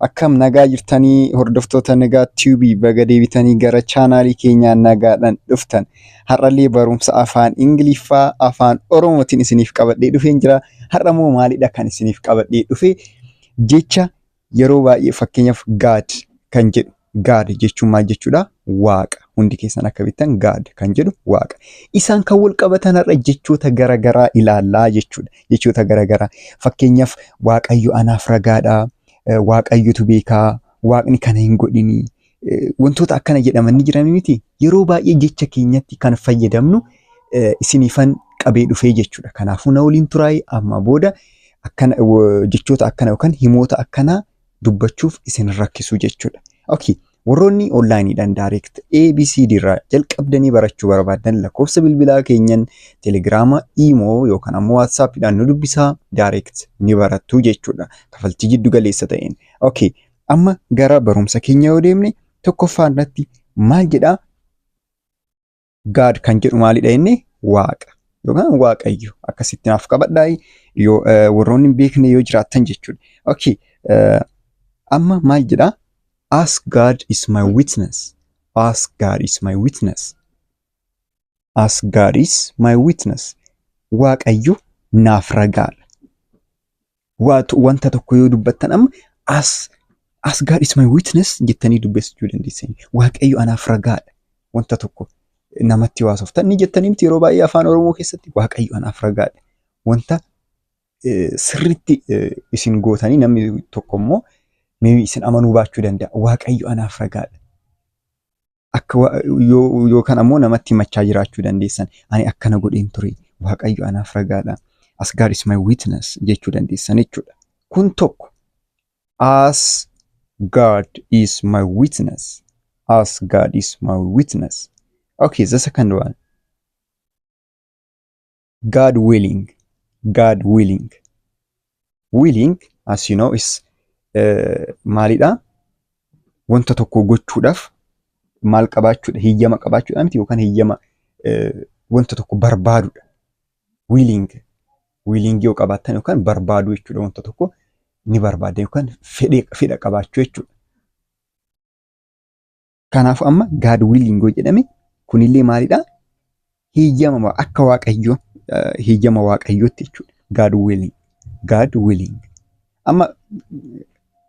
Akkam nagaa jirtanii hordoftoota Nagaa TV baga deebitanii gara chaanaalii keenyaa nagaadhaan dhuftan. Har'allee barumsa afaan Ingiliffaa afaan Oromootiin isiniif qabadhee dhufeen jira. Har'a immoo maalidha kan isiniif qabadhee dhufe? Jecha yeroo baay'ee fakkeenyaaf God kan jedhu. God jechuun maal jechuudha? Waaqa. Hundi keessan akka beektan God kan jedhu waaqa. Isaan kan wal qabatan har'a jechoota garaagaraa ilaallaa jechuudha. Jechoota garaagaraa. Fakkeenyaaf Waaqayyo anaaf ragaadha. Waaqayyotu beekaa, waaqni kana hin godhini. Wantoota akkana jedhaman ni jiran miti. Yeroo baay'ee jecha keenyatti kan fayyadamnu isiniifan qabee dhufee jechuudha. Kanaafuu na waliin turaayii amma booda akkana jechoota akkana yookaan himoota akkanaa dubbachuuf isin rakkisu jechuudha. Okay. Warroonni onlaayiniidhaan direct ABCD irraa jalqabdanii barachuu barbaadan lakkoofsa bilbilaa keenyan Telegiraama, Imo yookaan ammoo WhatsAppidhaan nu dubbisaa direct ni barattu jechuudha. Kafaltii jiddu galeessa ta'een. Okay. Amma gara barumsa keenya yoo deemne tokkoffaa irratti maal jedhaa? God kan jedhu maalidha inni? Waaqa yookaan waaqayyo. Akkasitti naaf qabadhaa yoo warroonni hin beekne yoo jiraattan jechuudha. Okay. Amma maal jedhaa? As God is my witness. As God is my witness. As God is my witness. Waaqayyo naaf ragaadha. Wanta tokko yoo dubbattan amma as God is my witness jettanii dubbachuu dandeessanii. Waaqayyo anaaf ragaadha. Wanta tokko namatti haasoftan ni jettanii miti yeroo baay'ee afaan Oromoo keessatti waaqayyo anaaf ragaadha. Wanta sirriitti isin gootanii namni tokko immoo maybe isin amanuu baachuu danda'a. Waaqayyo anaaf ragaadha. Akka yookaan ammoo namatti himachaa jiraachuu dandeessan. Ani akkana godheen ture. Waaqayyo anaaf ragaadha. As God is my witness jechuu dandeessan jechuudha. Kun tokko. As God is my witness. As God is my witness. Okay, the second one. God willing. God willing. Willing, as you know, is maalidha? Wanta tokko gochuudhaaf maal qabaachuudha? Hiyyama qabaachuudha miti yookaan hiyyama wanta tokko barbaaduudha. Willing. Willing yoo qabaattan yookaan barbaadu jechuudha. Wanta tokko ni barbaada yookaan fedha qabaachuu jechuudha. Kanaaf amma God willing yoo jedhame kunillee maalidha? Hiyyama akka waaqayyoo hiyyama waaqayyootti jechuudha. God willing. God willing. Amma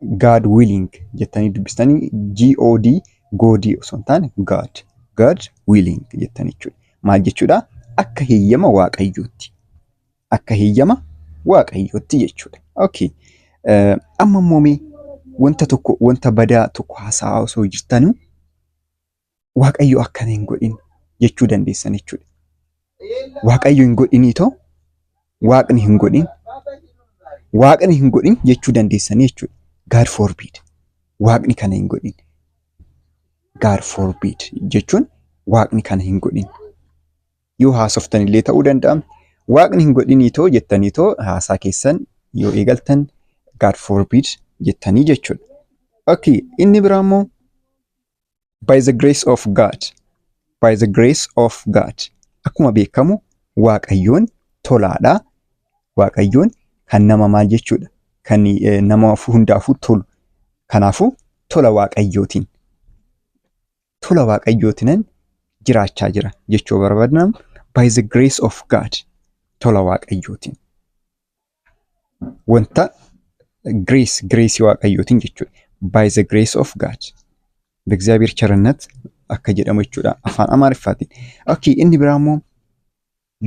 God willing jettanii dubbistanii God godii osoo hin taane God willing jettanii jechuudha. Maal jechuudha? Akka hiyyama waaqayyootti. Akka hiyyama waaqayyootti jechuudha. Okay. Amma immoo wanta tokko wanta badaa tokko haasa'aa osoo jirtanuu waaqayyo akkana hin godhin jechuu dandeessan jechuudha. Waaqayyo hin godhinii too waaqni hin godhin. Waaqni hin godhin jechuu dandeessanii jechuudha. God forbid. Waaqni kana hin godhin. God forbid jechuun waaqni kana hin godhin. Yoo haasoftan illee ta'uu danda'a. Waaqni hin godhinii too jettanii too haasaa keessan yoo eegaltan God forbid jettanii jechuudha. Okay, inni biraa immoo by the grace of God. By the grace of God. Akkuma beekamu waaqayyoon tolaadha. Waaqayyoon kan nama maal jechuudha? Kan nama hundaafuu tolu. Kanaafuu tola waaqayyootiin. Tola waaqayyootiin jiraachaa jira jechuu barbaadna. By the grace of God. Tola waaqayyootiin. Wanta grace waaqayyootiin jechuudha. By the grace of God. በእግዚአብሔር ቸርነት akka jedhamu jechuudha afaan Amaariffaatiin. Okay, inni biraa immoo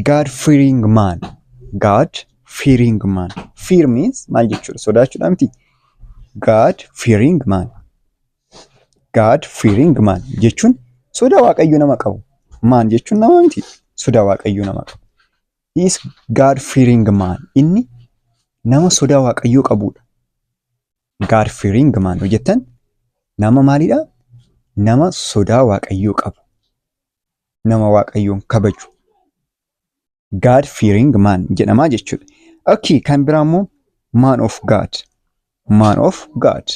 God fearing man. God fearing man. Fear means maal jechuudha? Sodaachuudha miti. God fearing man. God fearing man jechuun sodaa waaqayyo nama qabu. Man jechuun nama miti. Sodaa waaqayyo nama qabu. He is God fearing man. Inni nama sodaa waaqayyo qabudha. God fearing man hojjettan nama maalidha? Nama sodaa waaqayyo qabu. Nama waaqayyoon kabaju. God fearing man jedhamaa jechuudha. Okay, kan biraa immoo man of God. Man of God.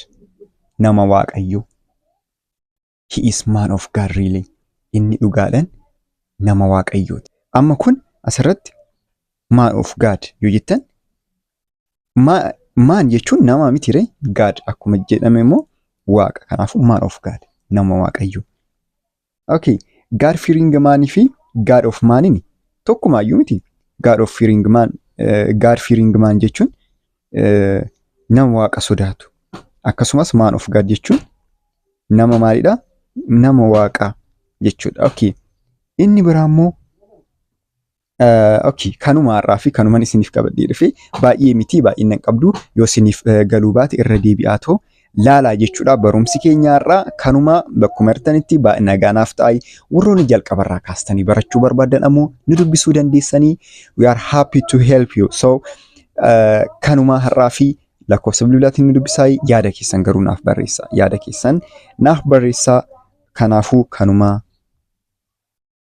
Nama waaqayyo. He is man of God really. Inni dhugaadhaan nama waaqayyooti. Amma kun asirratti man of God yoo jettan Man jechuun nama miti ree? God akkuma jedhame immoo waaqa. Kanaafuu man of God nama waaqayyo. Okay, God fearing man fi God of man tokkumaayyuu miti. God of fearing man, God fearing man jechuun nama waaqa sodaatu. Akkasumas man of God jechuun nama maalidha? Nama waaqa jechuudha. Okay, inni biraa immoo okay, kanuma har'aa fi kanuman isiniif qabadhee dhufe baay'ee miti baay'inaan qabdu yoo isiniif galuu baate irra deebi'aatoo laalaa jechuudha. Barumsi keenya har'aa kanuma bakkuma artanitti nagaanaaf ta'ay warroonni jalqabarraa kaastanii barachuu barbaadan ammoo nu dubbisuu dandeessanii. We are happy to help you. So kanuma har'aa fi lakkoofsa bilbilaatiin nu dubbisaa. Yaada keessan garuu naaf barreessaa. Yaada keessan naaf barreessaa. Kanaafuu kanuma